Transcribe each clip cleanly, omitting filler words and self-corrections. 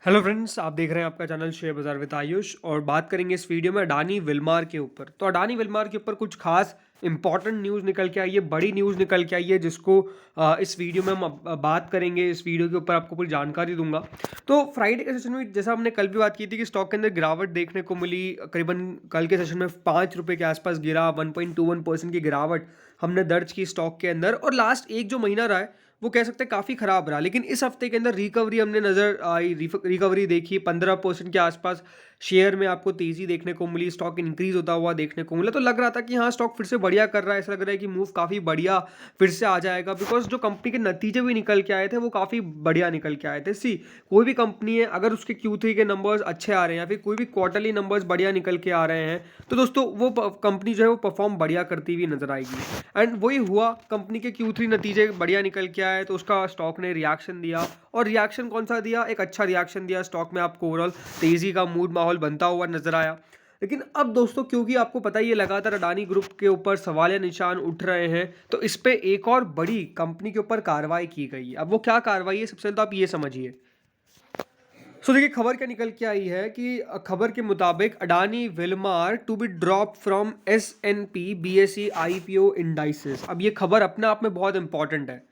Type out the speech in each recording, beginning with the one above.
Hello friends, आप देख रहे हैं आपका चैनल शेयर बाजार विद आयुष और बात करेंगे इस वीडियो में अडानी विलमार के ऊपर। तो अडानी विलमार के ऊपर कुछ खास इंपॉर्टेंट न्यूज़ निकल के आई है, बड़ी न्यूज़ निकल के आई है जिसको इस वीडियो में हम बात करेंगे। इस वीडियो के ऊपर आपको पूरी जानकारी दूंगा। तो फ्राइडे के सेशन में जैसा हमने कल भी बात की थी कि स्टॉक के अंदर गिरावट देखने को मिली। करीबन कल के सेशन में 5 रुपये के आसपास गिरा, 1.21% की गिरावट हमने दर्ज की स्टॉक के अंदर। और लास्ट एक जो महीना रहा है वो कह सकते हैं काफ़ी ख़राब रहा, लेकिन इस हफ्ते के अंदर रिकवरी हमने नज़र आई। रिकवरी देखी 15% के आसपास शेयर में आपको तेज़ी देखने को मिली, स्टॉक इंक्रीज होता हुआ देखने को मिला। तो लग रहा था कि हाँ, स्टॉक फिर से बढ़िया कर रहा है, ऐसा लग रहा है कि मूव काफ़ी बढ़िया फिर से आ जाएगा, बिकॉज जो कंपनी के नतीजे भी निकल के आए थे वो काफ़ी बढ़िया निकल के आए थे। कोई भी कंपनी है अगर उसके Q3 के नंबर्स अच्छे आ रहे हैं या फिर कोई भी क्वार्टरली नंबर्स बढ़िया निकल के आ रहे हैं तो दोस्तों वो कंपनी जो है वो परफॉर्म बढ़िया करती हुई नजर आएगी। एंड वही हुआ, कंपनी के Q3 नतीजे बढ़िया निकल के आए तो उसका स्टॉक ने रिएक्शन दिया। और रिएक्शन कौन सा दिया? एक अच्छा रिएक्शन दिया स्टॉक में, आपको ओवरऑल तेजी का मूड माहौल बनता हुआ नजर आया। लेकिन अब दोस्तों, क्योंकि आपको पता ही है लगातार अडानी ग्रुप के ऊपर सवालिया निशान उठ रहे हैं, तो इस पे एक और बड़ी कंपनी के ऊपर कार्रवाई की गई है। अब वो क्या कार्रवाई है, सबसे पहले तो आप ये समझिए। देखिए खबर क्या निकल के आई है कि खबर के मुताबिक Adani Wilmar to be drop from S&P BSE IPO indices. अब ये खबर अपने आप में बहुत इंपॉर्टेंट है।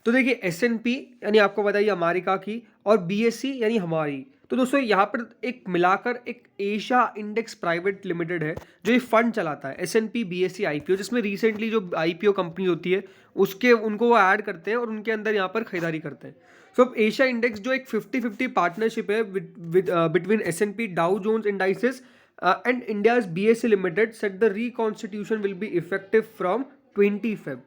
तो देखिए S&P यानी आपको बताइए अमेरिका की, और BSE यानी हमारी। तो दोस्तों यहाँ पर एक मिलाकर एक एशिया इंडेक्स प्राइवेट लिमिटेड है जो ये फंड चलाता है, S&P BSE IPO, जिसमें रिसेंटली जो IPO कंपनी होती है उसके उनको वो ऐड करते हैं और उनके अंदर यहाँ पर खरीदारी करते हैं। अब एशिया इंडेक्स जो एक 50-50 पार्टनरशिप है between S&P Dow Jones indices and India's BSE limited, said the reconstitution will be effective from 20 Feb।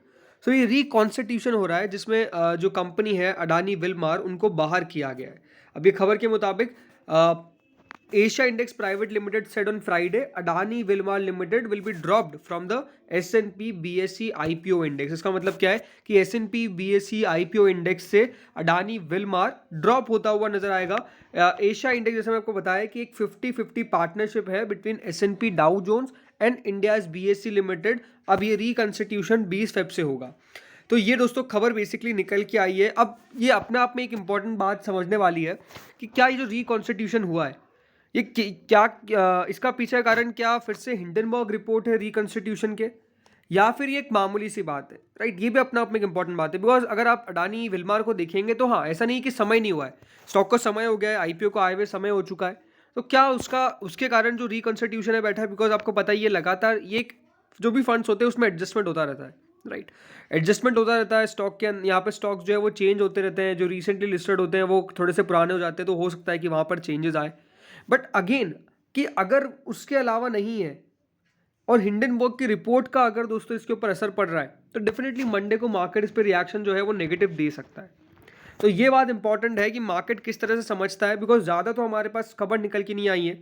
ये रिकॉन्स्टिट्यूशन हो रहा है जिसमें जो कंपनी है अडानी विलमार उनको बाहर किया गया है। अब ये खबर के मुताबिक Asia index private limited said on Friday Adani Wilmar Limited will be dropped from the S&P BSE IPO index। इसका मतलब क्या है कि S&P BSE IPO इंडेक्स से अडानी विलमार ड्रॉप होता हुआ नजर आएगा। एशिया इंडेक्स जैसे मैं आपको बताया कि एक 50-50 पार्टनरशिप है between S&P Dow Jones and India's BSE limited. अब ये रिकॉन्स्टिट्यूशन 20 फेब से होगा। तो ये दोस्तों खबर बेसिकली निकल के आई है। अब ये अपने आप में एक इंपॉर्टेंट बात समझने वाली है कि क्या ये जो रिकॉन्स्टिट्यूशन हुआ है ये इसका पीछे कारण क्या फिर से हिंडनबर्ग रिपोर्ट है रिकंस्टिट्यूशन के, या फिर ये एक मामूली सी बात है, राइट? ये भी अपना आप में एक इंपॉर्टेंट बात है, बिकॉज अगर आप अडानी विलमार को देखेंगे तो हाँ, ऐसा नहीं कि समय नहीं हुआ है, स्टॉक को समय हो गया है, IPO को आए हुए समय हो चुका है। तो क्या उसके कारण जो रिकंस्टिट्यूशन है बैठा है, बिकॉज आपको पता ही है लगातार ये जो भी फंड्स होते हैं उसमें एडजस्टमेंट होता रहता है, राइट? एडजस्टमेंट होता रहता है स्टॉक के यहाँ पे स्टॉक्स जो है वो चेंज होते रहते हैं, जो रिसेंटली लिस्टेड होते हैं वो थोड़े से पुराने हो जाते हैं, तो हो सकता है कि वहाँ पर चेंजेस आए। बट अगेन कि अगर उसके अलावा नहीं है और हिंडनबर्ग की रिपोर्ट का अगर दोस्तों इसके ऊपर असर पड़ रहा है तो डेफिनेटली मंडे को मार्केट इस पर रिएक्शन जो है वो नेगेटिव दे सकता है। तो ये बात इंपॉर्टेंट है कि मार्केट किस तरह से समझता है, बिकॉज ज़्यादा तो हमारे पास खबर निकल के नहीं आई है,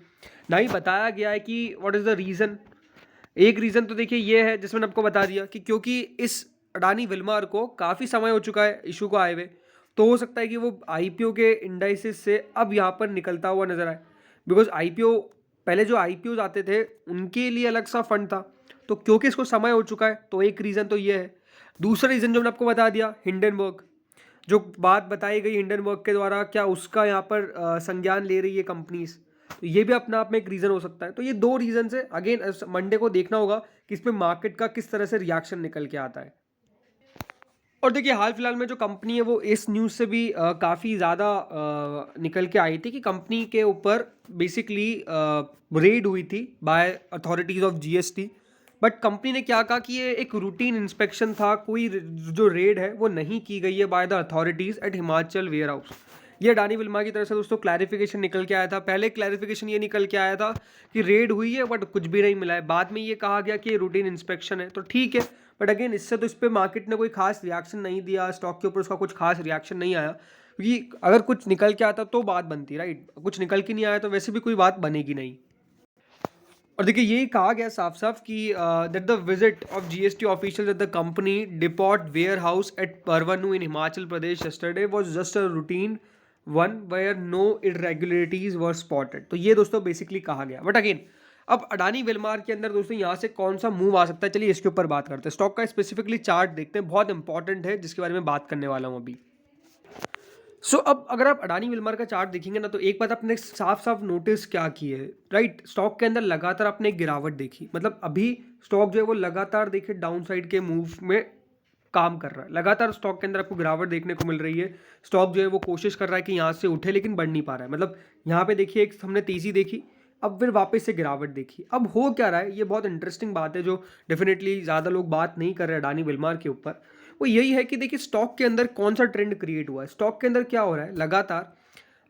ना ही बताया गया है कि व्हाट इज़ द रीज़न। एक रीज़न तो देखिए ये है जिसमें आपको बता दिया कि क्योंकि इस अडानी विलमार को काफ़ी समय हो चुका है इशू को आए हुए, तो हो सकता है कि वो IPO के इंडाइसिस से अब यहाँ पर निकलता हुआ नजर आए। बिकॉज IPO पहले जो IPOs आते थे उनके लिए अलग सा फंड था, तो क्योंकि इसको समय हो चुका है तो एक रीज़न तो ये है। दूसरा रीज़न जो मैंने आपको बता दिया, हिंडनबर्ग जो बात बताई गई हिंडनबर्ग के द्वारा, क्या उसका यहाँ पर संज्ञान ले रही है कंपनीज, तो ये भी अपने आप में एक रीज़न हो सकता है। तो ये दो रीज़न है। अगेन मंडे को देखना होगा कि इसमें मार्केट का किस तरह से रिएक्शन निकल के आता है। और देखिए हाल फिलहाल में जो कंपनी है वो इस न्यूज़ से भी काफ़ी ज़्यादा निकल के आई थी कि कंपनी के ऊपर बेसिकली रेड हुई थी by authorities of GST। But company ने क्या कहा कि ये एक रूटीन इंस्पेक्शन था, कोई जो रेड है वो नहीं की गई है by the authorities at Himachal warehouse. ये अडानी विल्मा की तरफ से दोस्तों क्लैरिफिकेशन निकल के आया था। पहले क्लैरिफिकेशन ये निकल के आया था कि रेड हुई है बट कुछ भी नहीं मिला है, बाद में ये कहा गया कि ये रूटीन इंस्पेक्शन है, तो ठीक है। बट अगेन इससे तो इस पर मार्केट ने कोई खास रिएक्शन नहीं दिया, स्टॉक के ऊपर उसका कुछ खास रिएक्शन नहीं आया, क्योंकि अगर कुछ निकल के आता तो बात बनती, राइट? कुछ निकल के नहीं आया तो वैसे भी कोई बात बनेगी नहीं। और देखिए यही कहा गया साफ साफ कि that the visit of GST official at the company depot warehouse at Parwanoo in Himachal Pradesh yesterday was just a routine one where no irregularities were spotted. तो ये दोस्तों बेसिकली कहा गया। बट अगेन अब अडानी विलमार के अंदर दोस्तों यहाँ से कौन सा मूव आ सकता है, चलिए इसके ऊपर बात करते हैं। स्टॉक का स्पेसिफिकली चार्ट देखते हैं, बहुत इंपॉर्टेंट है जिसके बारे में बात करने वाला हूँ अभी। सो अब अगर आप अडानी विल्मर का चार्ट देखेंगे ना, तो एक बात आपने साफ साफ नोटिस क्या की है, राइट? स्टॉक के अंदर लगातार आपने एक गिरावट देखी, मतलब अभी स्टॉक जो है वो लगातार देखिए डाउन साइड के मूव में काम कर रहा है। लगातार स्टॉक के अंदर आपको गिरावट देखने को मिल रही है। स्टॉक जो है वो कोशिश कर रहा है कि यहाँ से उठे, लेकिन बढ़ नहीं पा रहा है। मतलब यहाँ पे देखिए एक हमने तेजी देखी, अब फिर वापस से गिरावट देखी। अब हो क्या रहा है, ये बहुत इंटरेस्टिंग बात है जो डेफिनेटली ज़्यादा लोग बात नहीं कर रहे अडानी विल्मर के ऊपर। वो यही है कि देखिए स्टॉक के अंदर कौन सा ट्रेंड क्रिएट हुआ है। स्टॉक के अंदर क्या हो रहा है लगातार,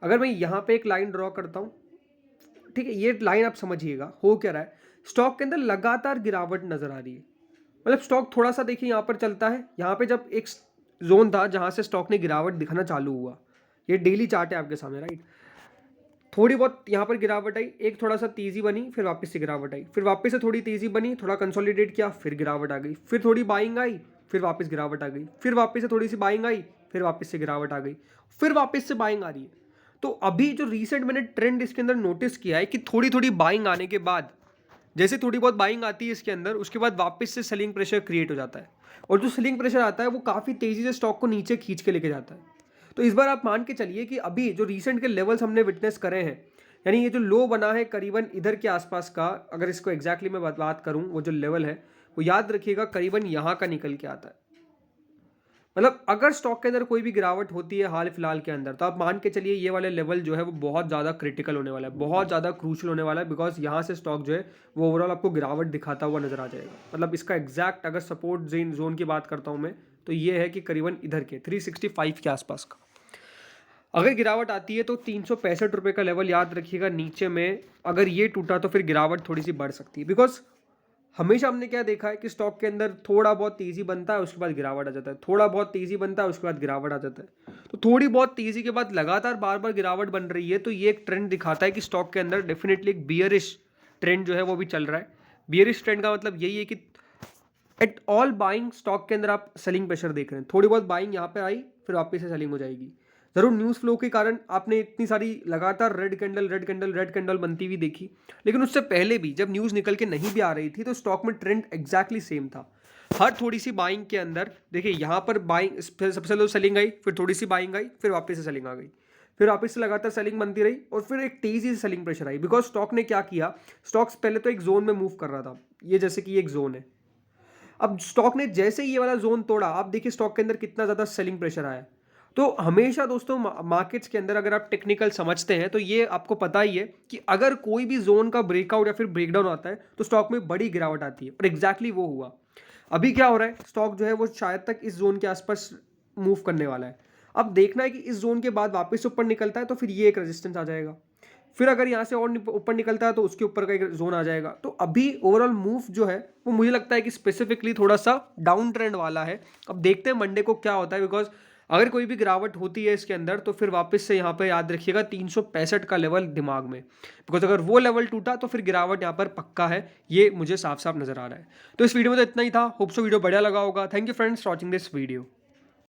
अगर मैं यहाँ पे एक लाइन ड्रॉ करता हूँ, ठीक है, ये लाइन आप समझिएगा हो क्या रहा है। स्टॉक के अंदर लगातार गिरावट नजर आ रही है। मतलब स्टॉक थोड़ा सा देखिए यहाँ पर चलता है, यहाँ पे जब एक जोन था जहाँ से स्टॉक ने गिरावट दिखाना चालू हुआ, ये डेली चार्ट है आपके सामने, राइट? थोड़ी बहुत यहाँ पर गिरावट आई, एक थोड़ा सा तेजी बनी, फिर वापस से गिरावट आई, फिर वापस से थोड़ी तेजी बनी, थोड़ा कंसोलिडेट किया, फिर गिरावट आ गई, फिर थोड़ी बाइंग आई, फिर वापस गिरावट आ गई, फिर वापस से थोड़ी सी बाइंग आई, फिर वापस से गिरावट आ गई, फिर वापस से बाइंग आ रही है। तो अभी जो रिसेंट मैंने ट्रेंड इसके अंदर नोटिस किया है कि थोड़ी थोड़ी बाइंग आने के बाद, जैसे थोड़ी बहुत बाइंग आती है इसके अंदर, उसके बाद वापस से सेलिंग प्रेशर क्रिएट हो जाता है, और जो सेलिंग प्रेशर आता है वो काफ़ी तेज़ी से स्टॉक को नीचे खींच के लेके जाता है। तो इस बार आप मान के चलिए कि अभी जो रिसेंट के लेवल्स हमने विटनेस करे हैं, यानी ये जो लो बना है करीबन इधर के आसपास का, अगर इसको एग्जैक्टली मैं बात करूं, वो जो लेवल है वो याद रखिएगा करीबन यहाँ का निकल के आता है। मतलब अगर स्टॉक के अंदर कोई भी गिरावट होती है हाल फिलहाल के अंदर, तो आप मान के चलिए ये वाले लेवल जो है वो बहुत ज़्यादा क्रिटिकल होने वाला है, बहुत ज़्यादा क्रूशल होने वाला है, बिकॉज यहाँ से स्टॉक जो है वो ओवरऑल आपको गिरावट दिखाता हुआ नजर आ जाएगा। मतलब इसका एग्जैक्ट अगर सपोर्ट जोन की बात करता हूँ मैं, तो ये है कि करीबन इधर के 365 के आसपास का अगर गिरावट आती है, तो 365 रुपये का लेवल याद रखिएगा नीचे में। अगर ये टूटा तो फिर गिरावट थोड़ी सी बढ़ सकती है, बिकॉज हमेशा हमने क्या देखा है कि स्टॉक के अंदर थोड़ा बहुत तेजी बनता है, उसके बाद गिरावट आ जाता है, थोड़ा बहुत तेजी बनता है, उसके बाद गिरावट आ जाता है। तो थोड़ी बहुत तेजी के बाद लगातार बार बार गिरावट बन रही है, तो ये एक ट्रेंड दिखाता है कि स्टॉक के अंदर डेफिनेटली एक बियरिश ट्रेंड जो है वो भी चल रहा है। बियरिश ट्रेंड का मतलब यही है कि एट ऑल बाइंग स्टॉक के अंदर आप सेलिंग प्रेशर देख रहे हैं। थोड़ी बहुत बाइंग यहाँ पे आई, फिर वापस से सेलिंग हो जाएगी। जरूर न्यूज़ फ्लो के कारण आपने इतनी सारी लगातार red candle red candle red candle बनती हुई देखी, लेकिन उससे पहले भी जब न्यूज़ निकल के नहीं भी आ रही थी, तो स्टॉक में ट्रेंड एग्जैक्टली सेम था। हर थोड़ी सी बाइंग के अंदर देखिए यहाँ पर बाइंग, सबसे पहले सेलिंग आई, फिर थोड़ी सी बाइंग आई, फिर वापस से सेलिंग आ गई, फिर वापस से लगातार सेलिंग बनती रही, और फिर एक तेजी से selling pressure I. Because stock ने क्या किया, स्टॉक्स पहले तो एक जोन में मूव कर रहा था, ये जैसे कि एक जोन है। अब स्टॉक ने जैसे ही ये वाला जोन तोड़ा, आप देखिए स्टॉक के अंदर कितना ज़्यादा सेलिंग प्रेशर आया। तो हमेशा दोस्तों मार्केट्स के अंदर अगर आप टेक्निकल समझते हैं, तो ये आपको पता ही है कि अगर कोई भी जोन का ब्रेकआउट या फिर ब्रेकडाउन आता है, तो स्टॉक में बड़ी गिरावट आती है, और एग्जैक्टली वो हुआ। अभी क्या हो रहा है, स्टॉक जो है वो शायद तक इस जोन के आसपास मूव करने वाला है। अब देखना है कि इस जोन के बाद वापस ऊपर निकलता है, तो फिर ये एक रेजिस्टेंस आ जाएगा। फिर अगर यहाँ से और ऊपर निकलता है, तो उसके ऊपर का एक जोन आ जाएगा। तो अभी ओवरऑल मूव जो है वो मुझे लगता है कि स्पेसिफिकली थोड़ा सा डाउन ट्रेंड वाला है। अब देखते हैं मंडे को क्या होता है, बिकॉज अगर कोई भी गिरावट होती है इसके अंदर, तो फिर वापस से यहाँ पर याद रखिएगा 365 का लेवल दिमाग में, बिकॉज अगर वो लेवल टूटा तो फिर गिरावट यहाँ पर पक्का है, ये मुझे साफ साफ नजर आ रहा है। तो इस वीडियो में तो इतना ही था। होप सो वीडियो बढ़िया लगा होगा। Thank you friends for watching this video.